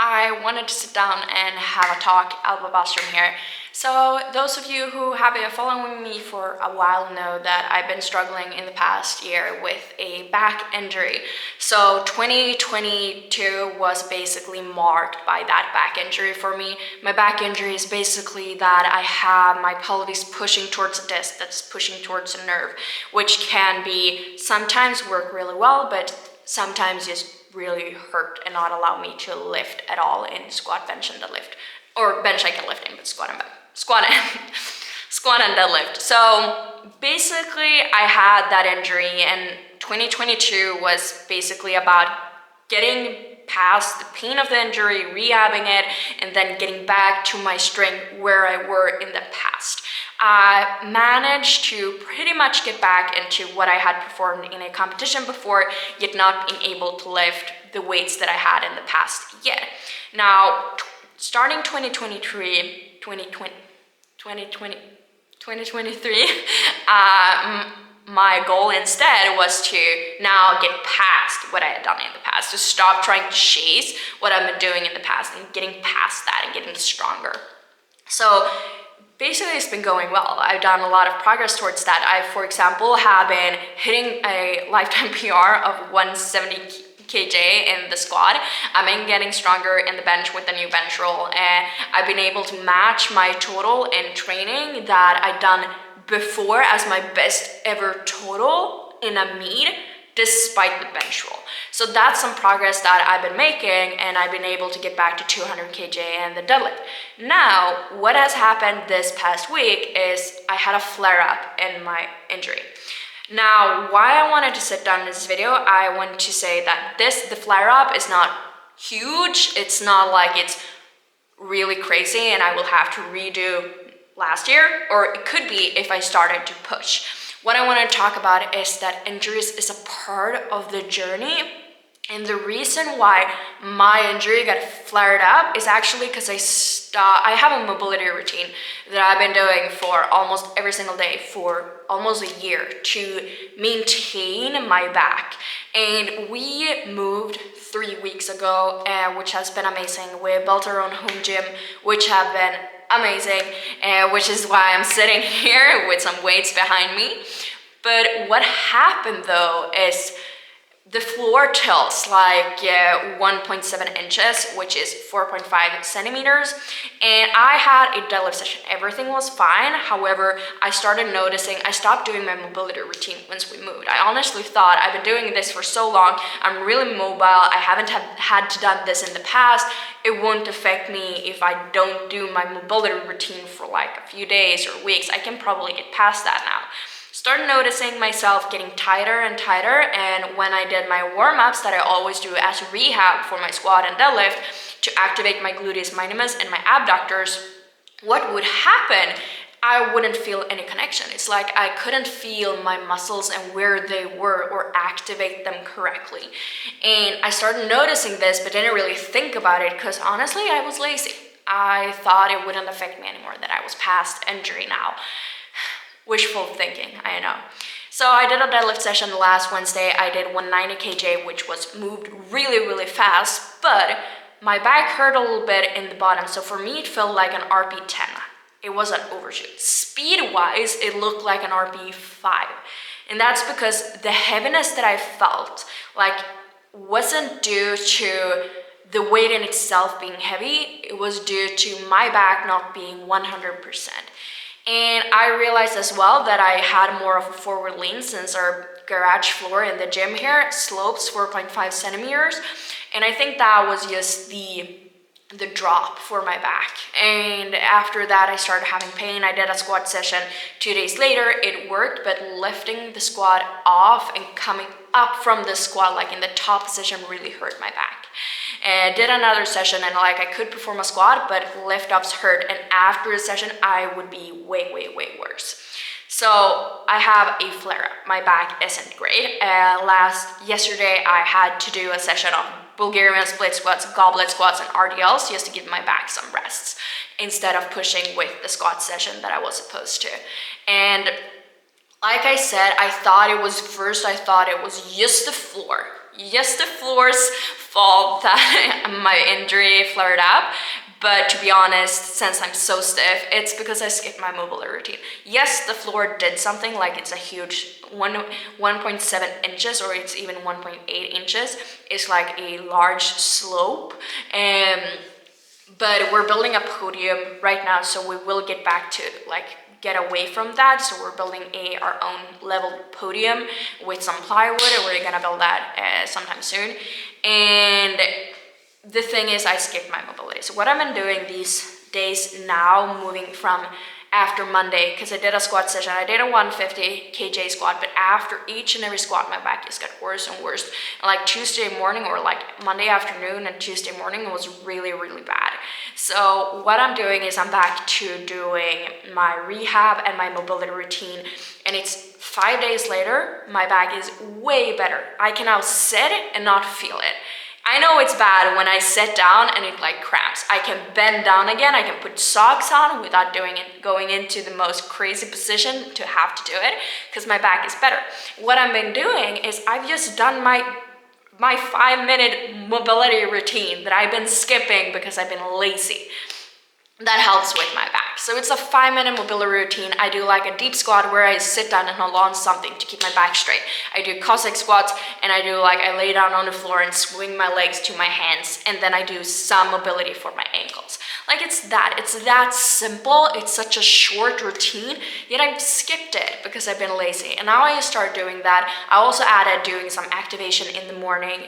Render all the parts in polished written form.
I wanted to sit down and have a talk. Alba Boström here. So those of you who have been following me for a while know that I've been struggling in the past year with a back injury. So 2022 was basically marked by that back injury for me. My back injury is basically that I have my pelvis pushing towards a disc that's pushing towards a nerve, which can be sometimes work really well, but sometimes just really hurt and not allow me to lift at all in squat, bench, and deadlift. Or bench I can lift in, but squat and deadlift. So basically I had that injury, and 2022 was basically about getting past the pain of the injury, rehabbing it, and then getting back to my strength where I were in the past. I managed to pretty much get back into what I had performed in a competition before, yet not being able to lift the weights that I had in the past yet. Now, starting 2023, my goal instead was to now get past what I had done in the past, to stop trying to chase what I've been doing in the past and getting past that and getting stronger. So basically it's been going well. I've done a lot of progress towards that. I, for example, have been hitting a lifetime PR of 170 kg in the squat. I've been getting stronger in the bench with the new bench roll, and I've been able to match my total in training that I'd done before as my best ever total in a meet, despite the bench roll. So that's some progress that I've been making, and I've been able to get back to 200 kg and the deadlift. Now, what has happened this past week is I had a flare-up in my injury. Now, why I wanted to sit down in this video, I want to say that the flare-up is not huge. It's not like it's really crazy and I will have to redo last year, or it could be if I started to push. What I want to talk about is that injuries is a part of the journey, and the reason why my injury got flared up is actually because I have a mobility routine that I've been doing for almost every single day for almost a year to maintain my back. And we moved 3 weeks ago, which has been amazing. We built our own home gym, which have been amazing, which is why I'm sitting here with some weights behind me. But what happened though is the floor tilts like 1.7 inches, which is 4.5 centimeters. And I had a deadlift session. Everything was fine. However, I started noticing I stopped doing my mobility routine once we moved. I honestly thought I've been doing this for so long. I'm really mobile. I haven't had to done this in the past. It won't affect me if I don't do my mobility routine for like a few days or weeks. I can probably get past that now. Started noticing myself getting tighter and tighter, and when I did my warm-ups that I always do as rehab for my squat and deadlift to activate my gluteus minimus and my abductors, what would happen? I wouldn't feel any connection. It's like I couldn't feel my muscles and where they were or activate them correctly. And I started noticing this, but didn't really think about it because honestly, I was lazy. I thought it wouldn't affect me anymore, that I was past injury now. Wishful thinking, I know. So I did a deadlift session last Wednesday. I did 190 kg, which was moved really fast, but my back hurt a little bit in the bottom. So for me, it felt like an RP 10. It was an overshoot. Speed-wise, it looked like an RP 5. And that's because the heaviness that I felt wasn't due to the weight in itself being heavy. It was due to my back not being 100%. And I realized as well that I had more of a forward lean since our garage floor in the gym here slopes 4.5 centimeters. And I think that was just the drop for my back. And after that, I started having pain. I did a squat session 2 days later. It worked, but lifting the squat off and coming up from the squat, like in the top position, really hurt my back. And I did another session, and I could perform a squat, but lift-ups hurt. And after the session, I would be way worse. So I have a flare-up. My back isn't great. Yesterday, I had to do a session of Bulgarian split squats, goblet squats, and RDLs just to give my back some rests instead of pushing with the squat session that I was supposed to. And like I said, I thought it was just the floor. Yes, the floor's fault that my injury flared up, but to be honest, since I'm so stiff, it's because I skipped my mobility routine. Yes, the floor did something, like it's a huge 1.7 inches, or it's even 1.8 inches. It's like a large slope. But we're building a podium right now, so we will get back to like get away from that. So we're building our own level podium with some plywood, and we're gonna build that sometime soon. And the thing is, I skipped my mobility. So what I've been doing these days now, moving from after Monday, because I did a squat session, I did a 150 kg squat, but after each and every squat, my back just got worse and worse. And like Tuesday morning, or like Monday afternoon and Tuesday morning, was really, really bad. So what I'm doing is I'm back to doing my rehab and my mobility routine, and it's 5 days later, my back is way better. I can now sit and not feel it. I know it's bad when I sit down and it like cramps. I can bend down again, I can put socks on without going into the most crazy position to have to do it, because my back is better. What I've been doing is I've just done my 5-minute mobility routine that I've been skipping because I've been lazy. That helps with my back. So it's a 5-minute mobility routine. I do like a deep squat where I sit down and hold on something to keep my back straight. I do Cossack squats, and I lay down on the floor and swing my legs to my hands, and then I do some mobility for my ankles. Like it's that simple. It's such a short routine, yet I've skipped it because I've been lazy. And now I start doing that. I also added doing some activation in the morning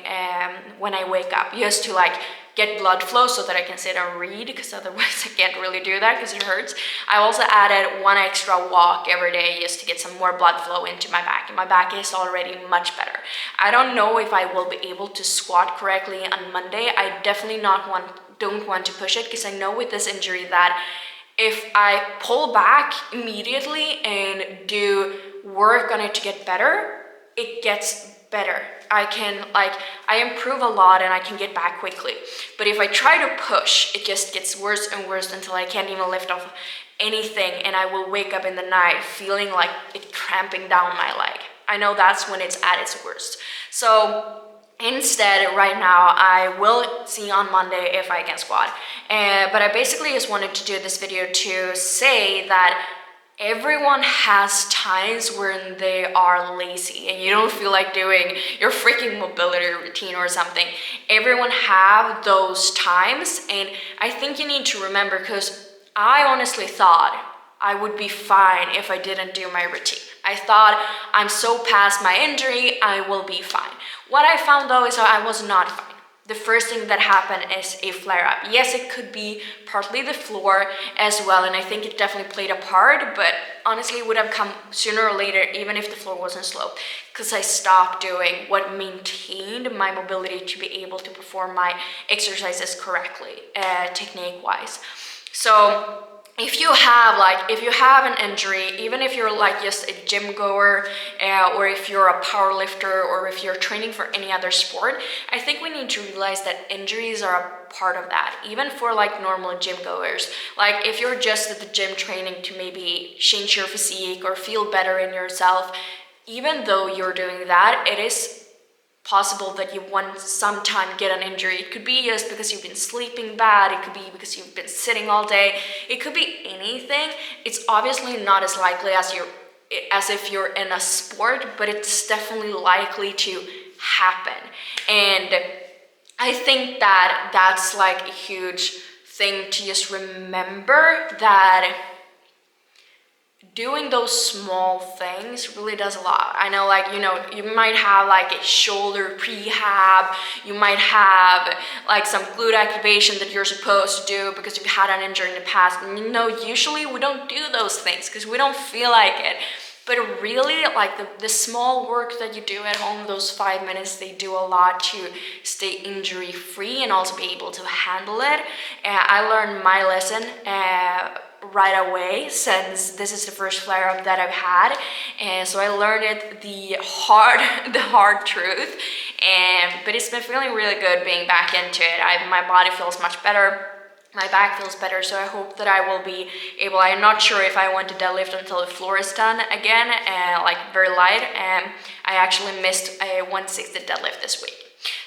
when I wake up, just to like get blood flow so that I can sit and read, because otherwise I can't really do that because it hurts. I also added one extra walk every day just to get some more blood flow into my back, and my back is already much better. I don't know if I will be able to squat correctly on Monday. I definitely don't want to push it, because I know with this injury that if I pull back immediately and do work on it to get better, it gets better. I improve a lot and I can get back quickly. But if I try to push, it just gets worse and worse until I can't even lift off anything, and I will wake up in the night feeling like it cramping down my leg. I know that's when it's at its worst. So instead, right now, I will see on Monday if I can squat. But I basically just wanted to do this video to say that everyone has times when they are lazy and you don't feel like doing your freaking mobility routine or something. Everyone have those times, and I think you need to remember, because I honestly thought I would be fine if I didn't do my routine. I thought I'm so past my injury, I will be fine. What I found though is I was not fine. The first thing that happened is a flare-up. Yes, it could be partly the floor as well, and I think it definitely played a part, but honestly it would have come sooner or later even if the floor wasn't sloped, because I stopped doing what maintained my mobility to be able to perform my exercises correctly, technique-wise. So if you have an injury, even if you're like just a gym goer, or if you're a power lifter, or if you're training for any other sport, I think we need to realize that injuries are a part of that, even for like normal gym goers. Like if you're just at the gym training to maybe change your physique or feel better in yourself, even though you're doing that, it is possible that you sometime get an injury. It could be just because you've been sleeping bad, it could be because you've been sitting all day, it could be anything. It's obviously not as likely as if you're in a sport, but it's definitely likely to happen. And I think that that's like a huge thing to just remember, that doing those small things really does a lot. I know, like, you might have like a shoulder prehab, you might have like some glute activation that you're supposed to do because you've had an injury in the past. And usually we don't do those things because we don't feel like it. But really, like the small work that you do at home, those 5 minutes, they do a lot to stay injury free and also be able to handle it. I learned my lesson right away, since this is the first flare-up that I've had, and so I learned it the hard truth. But it's been feeling really good being back into it. My body feels much better. my back feels better, so I hope that I will be able. I'm not sure if I want to deadlift until the floor is done again, like very light. I actually missed a 160 deadlift this week.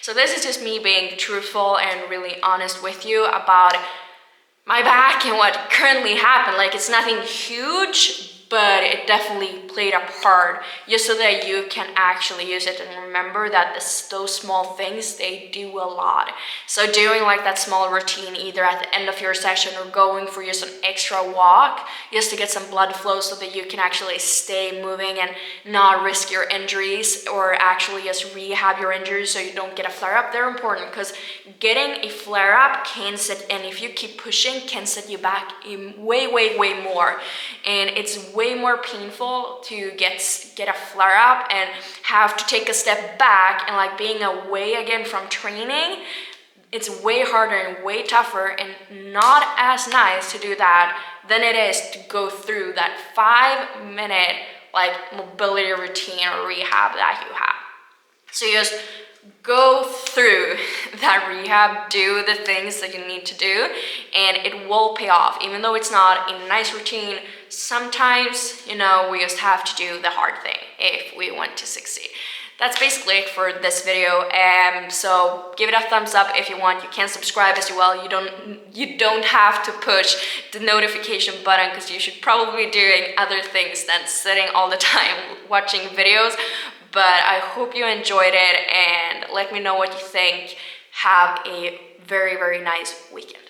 So this is just me being truthful and really honest with you about my back and what currently happened. Like, it's nothing huge, but it definitely played a part, just so that you can actually use it and remember that those small things, they do a lot. So doing like that small routine either at the end of your session or going for just an extra walk just to get some blood flow so that you can actually stay moving and not risk your injuries, or actually just rehab your injuries so you don't get a flare up. They're important, because getting a flare up can set, and if you keep pushing, can set you back way more. And it's way more painful to get a flare up and have to take a step back, and like being away again from training. It's way harder and way tougher and not as nice to do that than it is to go through that 5-minute like mobility routine or rehab that you have. So you just go through that rehab, do the things that you need to do, and it will pay off. Even though it's not a nice routine, sometimes, you know, we just have to do the hard thing if we want to succeed. That's basically it for this video. So give it a thumbs up if you want. You can subscribe as well. You don't have to push the notification button, because you should probably be doing other things than sitting all the time watching videos. But I hope you enjoyed it, and let me know what you think. Have a very nice weekend.